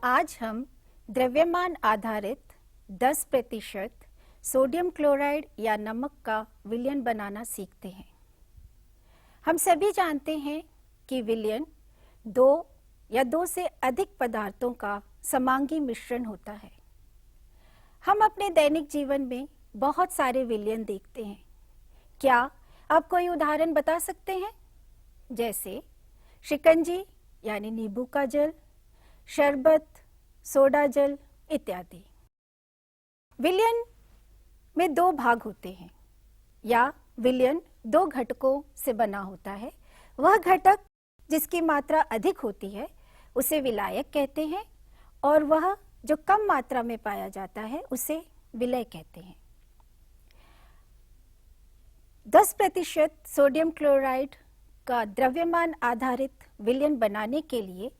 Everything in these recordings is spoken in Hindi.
आज हम द्रव्यमान आधारित 10% सोडियम क्लोराइड या नमक का विलयन बनाना सीखते हैं। हम सभी जानते हैं कि विलयन दो या दो से अधिक पदार्थों का समांगी मिश्रण होता है। हम अपने दैनिक जीवन में बहुत सारे विलयन देखते हैं। क्या आप कोई उदाहरण बता सकते हैं? जैसे शिकंजी यानी नींबू का जल, शरबत, सोडा जल इत्यादि। विलयन में दो भाग होते हैं या विलयन दो घटकों से बना होता है। वह घटक जिसकी मात्रा अधिक होती है उसे विलायक कहते हैं और वह जो कम मात्रा में पाया जाता है उसे विलय कहते हैं। 10% सोडियम क्लोराइड का द्रव्यमान आधारित विलयन बनाने के लिए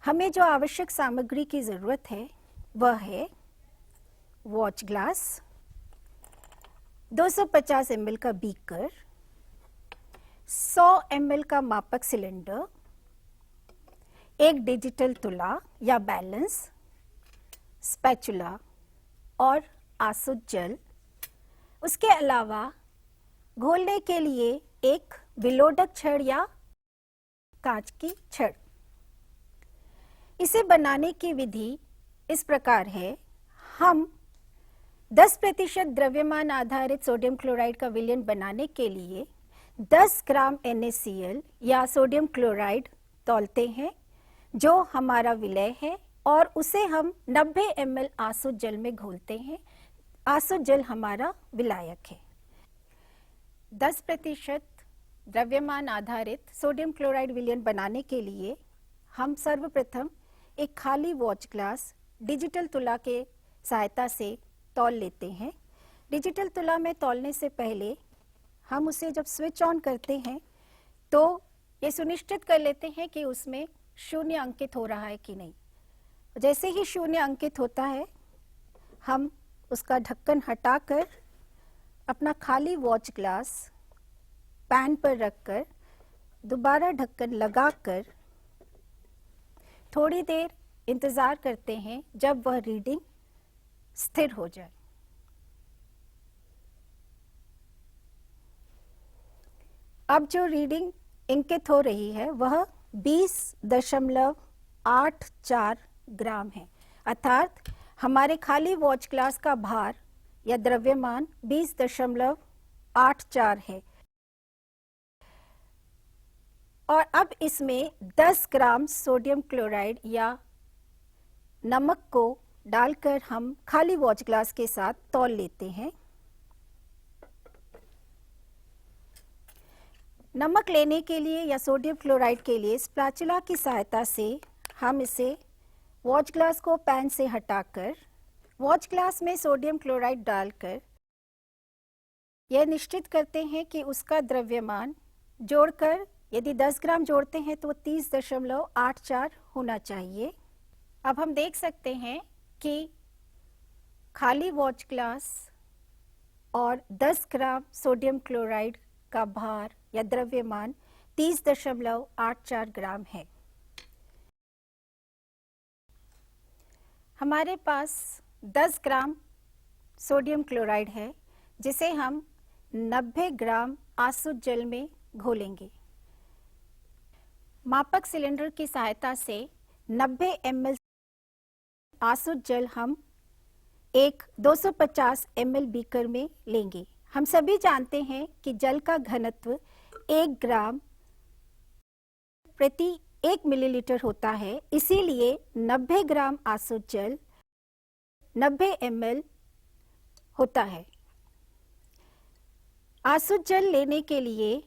हमें जो आवश्यक सामग्री की जरूरत है वह है वॉच ग्लास, 250 ml का बीकर, 100 ml का मापक सिलेंडर, एक डिजिटल तुला या बैलेंस, स्पैचुला और आसुत जल। उसके अलावा घोलने के लिए एक विलोडक छड़ या कांच की छड़। इसे बनाने की विधि इस प्रकार है। हम 10% द्रव्यमान आधारित सोडियम क्लोराइड का विलयन बनाने के लिए 10 ग्राम NaCl या सोडियम क्लोराइड तौलते हैं जो हमारा विलय है और उसे हम 90 ml आसुत जल में घोलते हैं। आसुत जल हमारा विलायक है। 10% द्रव्यमान आधारित सोडियम क्लोराइड विलयन बनाने के लिए हम सर्वप्रथम एक खाली वॉच ग्लास डिजिटल तुला के सहायता से तौल लेते हैं। डिजिटल तुला में तौलने से पहले हम उसे जब स्विच ऑन करते हैं तो ये सुनिश्चित कर लेते हैं कि उसमें शून्य अंकित हो रहा है कि नहीं। जैसे ही शून्य अंकित होता है हम उसका ढक्कन हटाकर अपना खाली वॉच ग्लास पैन पर रखकर दोबारा ढक्कन लगाकर थोड़ी देर इंतजार करते हैं जब वह रीडिंग स्थिर हो जाए। अब जो रीडिंग इंकित हो रही है वह 20.84 ग्राम है, अर्थात हमारे खाली वॉच ग्लास का भार या द्रव्यमान 20.84 है। और अब इसमें 10 ग्राम सोडियम क्लोराइड या नमक को डालकर हम खाली वॉच ग्लास के साथ तौल लेते हैं। नमक लेने के लिए या सोडियम क्लोराइड के लिए स्पैचुला की सहायता से हम इसे वॉच ग्लास को पैन से हटाकर वॉच ग्लास में सोडियम क्लोराइड डालकर यह निश्चित करते हैं कि उसका द्रव्यमान जोड़कर यदि 10 ग्राम जोड़ते हैं तो 30.84 होना चाहिए। अब हम देख सकते हैं कि खाली वॉच ग्लास और 10 ग्राम सोडियम क्लोराइड का भार या द्रव्यमान 30.84 ग्राम है। हमारे पास 10 ग्राम सोडियम क्लोराइड है जिसे हम 90 ग्राम आसुत जल में घोलेंगे। मापक सिलेंडर की सहायता से 90 ml आसुत जल हम एक 250 ml बीकर में लेंगे। हम सभी जानते हैं कि जल का घनत्व 1 ग्राम प्रति 1 मिलीलीटर होता है, इसीलिए 90 ग्राम आसुत जल 90 ml होता है। आसुत जल लेने के लिए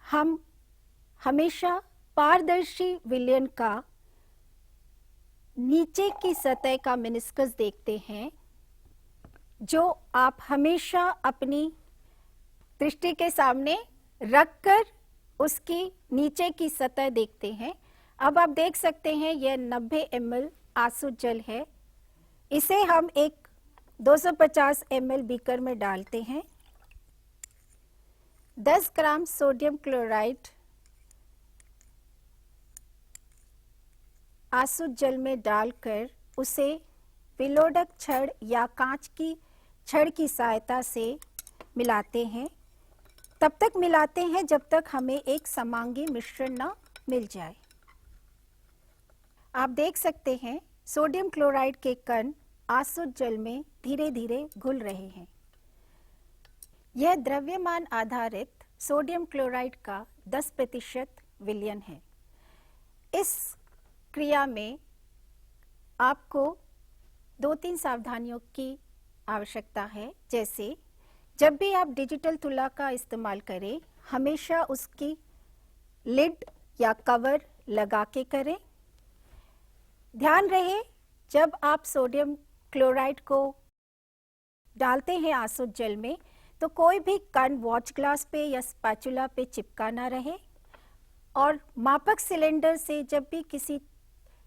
हम हमेशा पारदर्शी विलयन का नीचे की सतह का मेनिस्कस देखते हैं, जो आप हमेशा अपनी दृष्टि के सामने रखकर उसकी नीचे की सतह देखते हैं। अब आप देख सकते हैं यह 90 ml आसुत जल है। इसे हम एक 250 ml बीकर में डालते हैं। 10 ग्राम सोडियम क्लोराइड आसुत जल में डालकर उसे विलोडक छड़ या कांच की छड़ की सहायता से मिलाते हैं। तब तक मिलाते हैं जब तक हमें एक समांगी मिश्रण न मिल जाए। आप देख सकते हैं सोडियम क्लोराइड के कण आसुत जल में धीरे धीरे घुल रहे हैं। यह द्रव्यमान आधारित सोडियम क्लोराइड का 10% विलयन है। इस क्रिया में आपको 2-3 सावधानियों की आवश्यकता है। जैसे जब भी आप डिजिटल तुला का इस्तेमाल करें, हमेशा उसकी लिड या कवर लगा के करें। ध्यान रहे, जब आप सोडियम क्लोराइड को डालते हैं आसुत जल में, तो कोई भी कण वॉच ग्लास पे या स्पैचुला पे चिपका ना रहे। और मापक सिलेंडर से जब भी किसी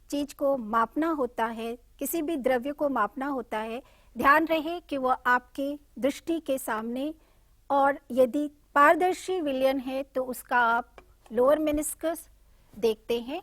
चीज को मापना होता है, किसी भी द्रव्य को मापना होता है, ध्यान रहे कि वह आपके दृष्टि के सामने, और यदि पारदर्शी विलयन है तो उसका आप लोअर मेनिस्कस देखते हैं